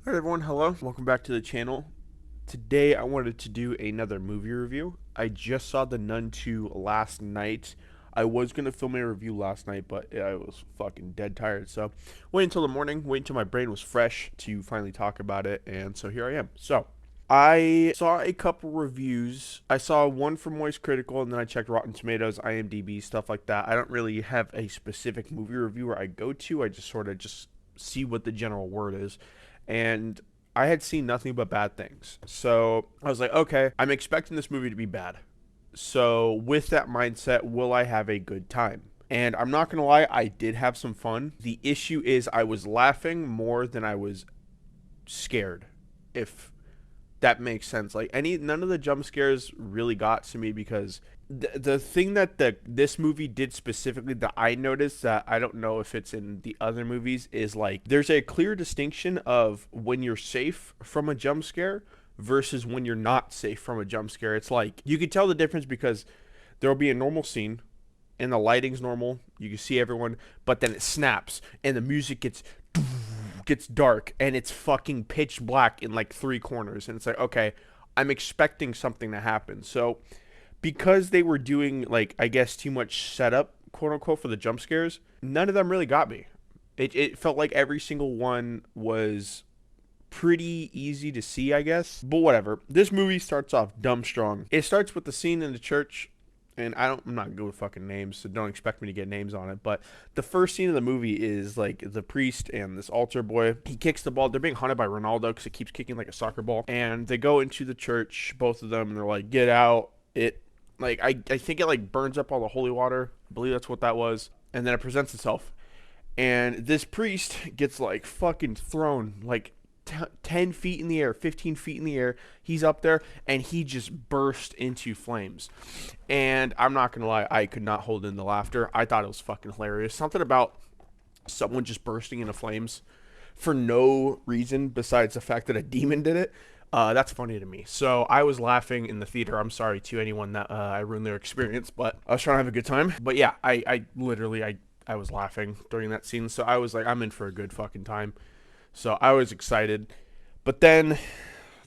Alright everyone, hello. Welcome back to the channel. Today I wanted to do another movie review. I just saw The Nun 2 last night. I was going to film a review last night, but I was fucking dead tired. So wait until the morning, wait until my brain was fresh to finally talk about it, and so here I am. So I saw a couple reviews. I saw one from Moist Critical, and then I checked Rotten Tomatoes, IMDb, stuff like that. I don't really have a specific movie reviewer I go to. I just sort of just see what the general word is. And I had seen nothing but bad things. So I was like, okay, I'm expecting this movie to be bad. So with that mindset, will I have a good time? And I'm not going to lie, I did have some fun. The issue is I was laughing more than I was scared, if that makes sense. Like none of the jump scares really got to me because the thing that this movie did specifically that I noticed that I don't know if it's in the other movies is like there's a clear distinction of when you're safe from a jump scare versus when you're not safe from a jump scare. It's like you could tell the difference because there'll be a normal scene and the lighting's normal. You can see everyone, but then it snaps and the music gets dark and it's fucking pitch black in like three corners, and it's like, okay, I'm expecting something to happen. So because they were doing, like, I guess too much setup, quote unquote, for the jump scares, none of them really got me. It felt like every single one was pretty easy to see, I guess. But whatever. This movie starts off dumb strong. It starts with the scene in the church, and I'm not good with fucking names, so don't expect me to get names on it. But the first scene of the movie is like the priest and this altar boy. He kicks the ball. They're being hunted by Ronaldo because it keeps kicking like a soccer ball. And they go into the church, both of them, and they're like, "Get out!" It like I think it like burns up all the holy water. I believe that's what that was. And then it presents itself, and this priest gets like fucking thrown like 10 feet in the air, 15 feet in the air. He's up there and he just burst into flames. And I'm not going to lie, I could not hold in the laughter. I thought it was fucking hilarious. Something about someone just bursting into flames for no reason besides the fact that a demon did it. That's funny to me. So I was laughing in the theater. I'm sorry to anyone that I ruined their experience, but I was trying to have a good time. But yeah, I literally, I was laughing during that scene. So I was like, I'm in for a good fucking time. So I was excited. But then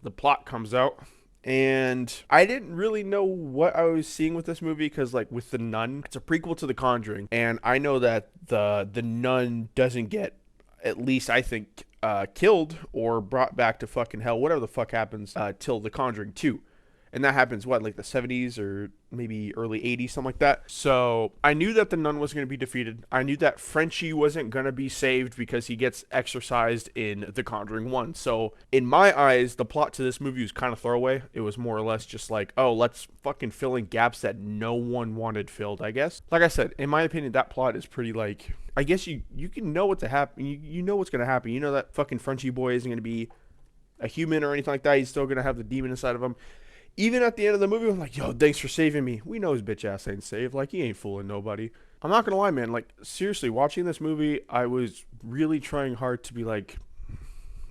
the plot comes out, and I didn't really know what I was seeing with this movie because, like, with The Nun, it's a prequel to The Conjuring, and I know that the nun doesn't get, at least I think, killed or brought back to fucking hell, whatever the fuck happens, till The Conjuring 2. And that happens, what, like the 70s or maybe early 80s, something like that. So I knew that the nun was going to be defeated. I knew that Frenchie wasn't going to be saved because he gets exorcised in The Conjuring 1. So in my eyes, the plot to this movie was kind of throwaway. It was more or less just like, oh, let's fucking fill in gaps that no one wanted filled, I guess. Like I said, in my opinion, that plot is pretty like, I guess you can know what's to happen. You know what's going to happen. You know that fucking Frenchie boy isn't going to be a human or anything like that. He's still going to have the demon inside of him. Even at the end of the movie, I'm like, yo, thanks for saving me. We know his bitch ass ain't saved. Like, he ain't fooling nobody. I'm not gonna lie, man. Like, seriously, watching this movie, I was really trying hard to be like,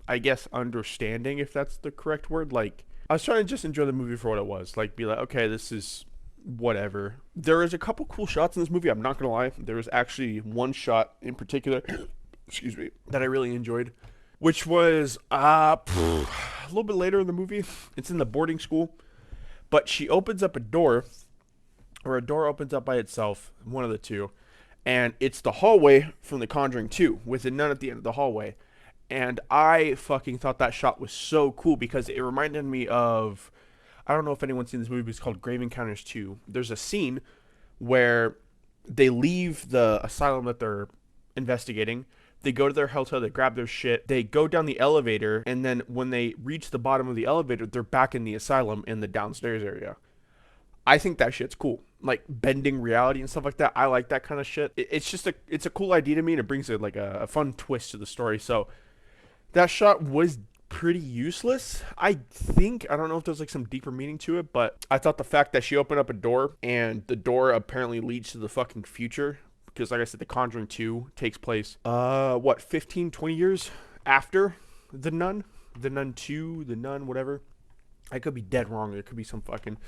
I guess, understanding, if that's the correct word. Like, I was trying to just enjoy the movie for what it was. Like, be like, okay, this is whatever. There is a couple cool shots in this movie. I'm not gonna lie. There was actually one shot in particular, excuse me, that I really enjoyed, which was a little bit later in the movie. It's in the boarding school, but she opens up a door, or a door opens up by itself, one of the two, and it's the hallway from The Conjuring 2 with a nun at the end of the hallway. And I fucking thought that shot was so cool because it reminded me of, I don't know if anyone's seen this movie, it's called Grave Encounters 2. There's a scene where they leave the asylum that they're investigating. They go to their hotel, they grab their shit, they go down the elevator, and then when they reach the bottom of the elevator, they're back in the asylum in the downstairs area. I think that shit's cool. Like bending reality and stuff like that. I like that kind of shit. It's just it's a cool idea to me, and it brings a fun twist to the story. So that shot was pretty useless. I think, I don't know if there's like some deeper meaning to it, but I thought the fact that she opened up a door and the door apparently leads to the fucking future, because like I said, The Conjuring 2 takes place what, 15, 20 years after The Nun? The Nun 2, The Nun, whatever. I could be dead wrong. There could be some fucking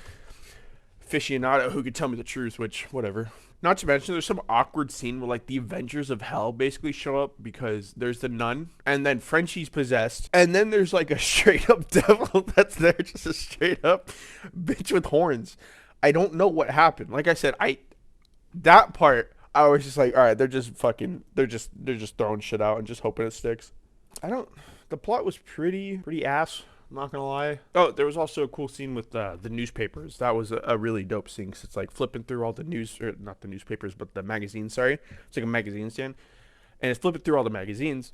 aficionado who could tell me the truth, which, whatever. Not to mention, there's some awkward scene where, like, the Avengers of Hell basically show up because there's the nun, and then Frenchie's possessed, and then there's, like, a straight-up devil that's there, just a straight-up bitch with horns. I don't know what happened. Like I said, that part, I was just like, all right, they're just throwing shit out and just hoping it sticks. The plot was pretty ass. I'm not gonna lie. Oh, there was also a cool scene with the newspapers. That was a really dope scene. Cause it's like flipping through all the news, or not the newspapers, but the magazines. Sorry, it's like a magazine stand, and it's flipping through all the magazines,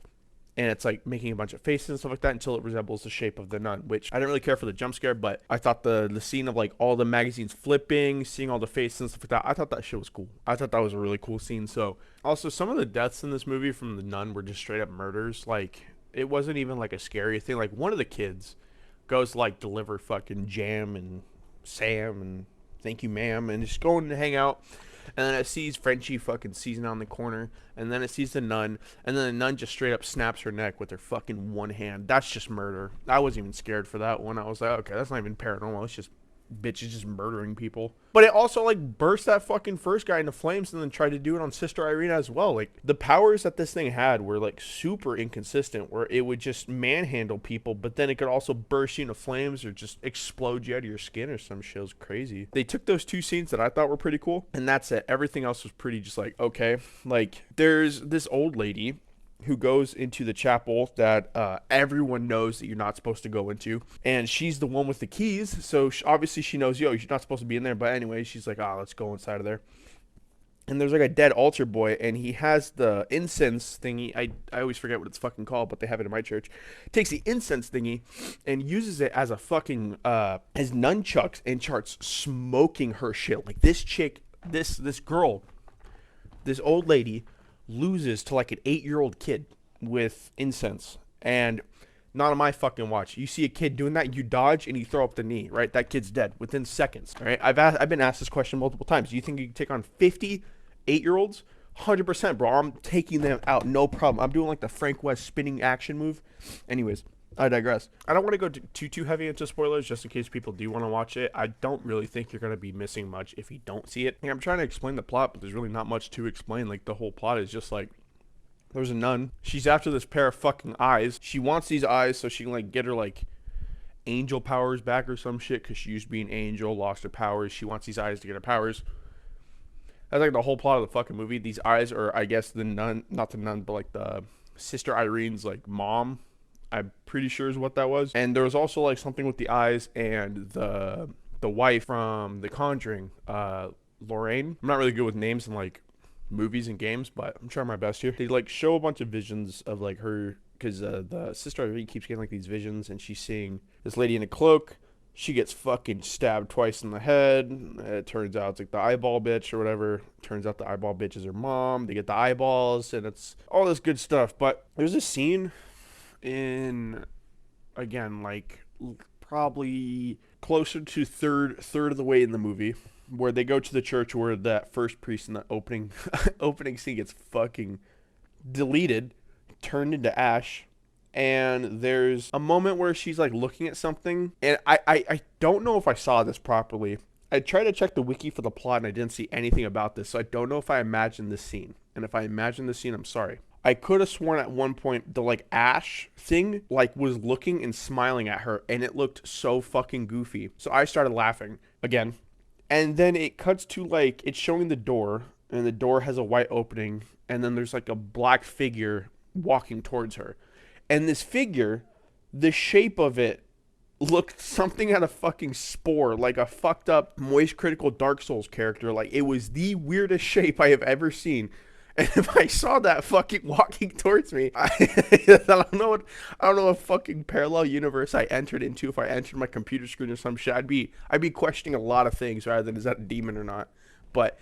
and it's like making a bunch of faces and stuff like that until it resembles the shape of the nun. Which I didn't really care for the jump scare, but I thought the scene of like all the magazines flipping, seeing all the faces and stuff like that, I thought that shit was cool. I thought that was a really cool scene. So also some of the deaths in this movie from the nun were just straight up murders. Like it wasn't even like a scary thing. Like one of the kids goes to like deliver fucking Jam and Sam and thank you ma'am and just going to hang out, and then it sees Frenchie fucking seizing on the corner, and then it sees the nun, and then the nun just straight up snaps her neck with her fucking one hand. That's just murder. I wasn't even scared for that one. I was like, okay, that's not even paranormal, it's just bitches just murdering people. But it also like burst that fucking first guy into flames and then tried to do it on Sister Irene as well. Like the powers that this thing had were like super inconsistent, where it would just manhandle people, but then it could also burst you into flames or just explode you out of your skin or some shit. It was crazy. They took those two scenes that I thought were pretty cool, and that's it. Everything else was pretty just like, okay. Like there's this old lady who goes into the chapel that everyone knows that you're not supposed to go into, and she's the one with the keys, so obviously she knows, yo, you're not supposed to be in there, but anyway, she's like, let's go inside of there. And there's like a dead altar boy, and he has the incense thingy. I always forget what it's fucking called, but they have it in my church. Takes the incense thingy and uses it as a fucking as nunchucks and starts smoking her shit. Like this chick, this girl, this old lady loses to like an 8-year-old kid with incense, and not on my fucking watch. You see a kid doing that, you dodge and you throw up the knee, right? That kid's dead within seconds, right? I've been asked this question multiple times. Do you think you can take on 50 8-year-olds? 100%, bro. I'm taking them out, no problem. I'm doing like the Frank West spinning action move. Anyways, I digress. I don't want to go too heavy into spoilers, just in case people do want to watch it. I don't really think you're going to be missing much if you don't see it. I'm trying to explain the plot, but there's really not much to explain. Like, the whole plot is just like, there's a nun. She's after this pair of fucking eyes. She wants these eyes so she can, like, get her, like, angel powers back or some shit, because she used to be an angel, lost her powers. She wants these eyes to get her powers. That's, like, the whole plot of the fucking movie. These eyes are, I guess, the nun, not the nun, but, like, the Sister Irene's, like, mom, I'm pretty sure is what that was. And there was also like something with the eyes and the wife from The Conjuring, Lorraine. I'm not really good with names in like movies and games, but I'm trying my best here. They like show a bunch of visions of like her, because the Sister Irene keeps getting like these visions, and she's seeing this lady in a cloak. She gets fucking stabbed twice in the head. It turns out it's like the eyeball bitch or whatever. Turns out the eyeball bitch is her mom. They get the eyeballs, and it's all this good stuff. But there's a scene in, again, like probably closer to third of the way in the movie, where they go to the church where that first priest in the opening opening scene gets fucking deleted, turned into ash. And there's a moment where she's like looking at something, and I don't know if I saw this properly. I tried to check the wiki for the plot and I didn't see anything about this, so I don't know if I imagined this scene. And if I imagined this scene, I'm sorry. I could have sworn at one point the like ash thing like was looking and smiling at her, and it looked so fucking goofy. So I started laughing again. And then it cuts to like it's showing the door, and the door has a white opening, and then there's like a black figure walking towards her. And this figure, the shape of it looked something out of fucking Spore, like a fucked up Moist Critical Dark Souls character. Like it was the weirdest shape I have ever seen. And if I saw that fucking walking towards me, I don't know what fucking parallel universe I entered into. If I entered my computer screen or some shit, I'd be questioning a lot of things rather than is that a demon or not. But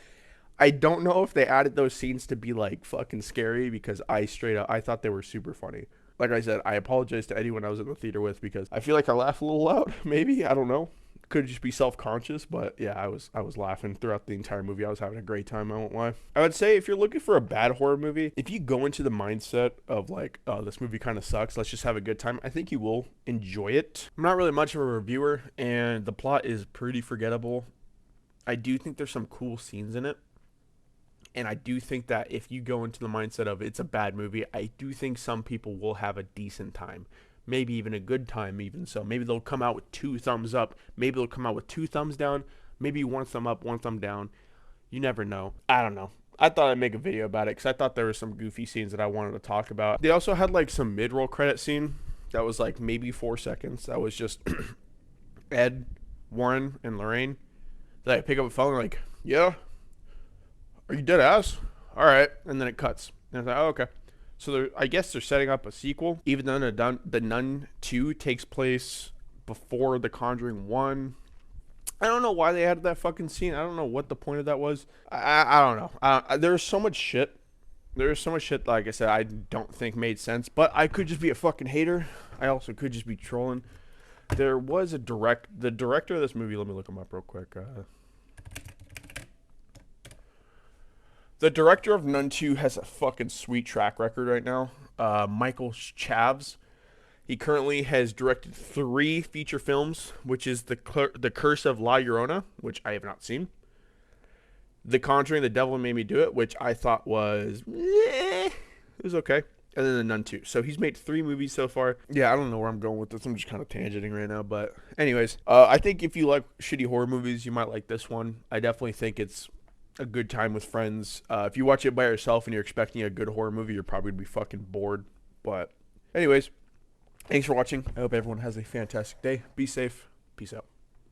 I don't know if they added those scenes to be like fucking scary, because I thought they were super funny. Like I said, I apologize to anyone I was in the theater with, because I feel like I laughed a little loud. Maybe, I don't know. Could just be self-conscious, but yeah, I was laughing throughout the entire movie. I was having a great time, I won't lie. I would say if you're looking for a bad horror movie, if you go into the mindset of like, oh, this movie kind of sucks, let's just have a good time, I think you will enjoy it. I'm not really much of a reviewer, and the plot is pretty forgettable. I do think there's some cool scenes in it. And I do think that if you go into the mindset of it's a bad movie, I do think some people will have a decent time. Maybe even a good time, even so. Maybe they'll come out with 2 thumbs up. Maybe they'll come out with 2 thumbs down. Maybe 1 thumb up, 1 thumb down. You never know. I don't know. I thought I'd make a video about it because I thought there were some goofy scenes that I wanted to talk about. They also had like some mid-roll credit scene that was like maybe 4 seconds. That was just Ed, Warren, and Lorraine. They pick up a phone like, yeah, are you dead ass? All right. And then it cuts. And I was like, oh, okay. So I guess they're setting up a sequel, even though the Nun 2 takes place before The Conjuring 1. I don't know why they added that fucking scene. I don't know what the point of that was. I don't know. There's so much shit. There's so much shit, like I said, I don't think made sense. But I could just be a fucking hater. I also could just be trolling. There was the director of this movie. Let me look him up real quick. The director of Nun 2 has a fucking sweet track record right now. Michael Chavs. He currently has directed 3 feature films, which is The Curse of La Llorona, which I have not seen. The Conjuring, The Devil Made Me Do It, which I thought was, it was okay. And then The Nun 2. So he's made 3 movies so far. Yeah, I don't know where I'm going with this. I'm just kind of tangenting right now. But anyways, I think if you like shitty horror movies, you might like this one. I definitely think it's a good time with friends. If you watch it by yourself and you're expecting a good horror movie, you're probably going to be fucking bored. But anyways, thanks for watching. I hope everyone has a fantastic day. Be safe. Peace out.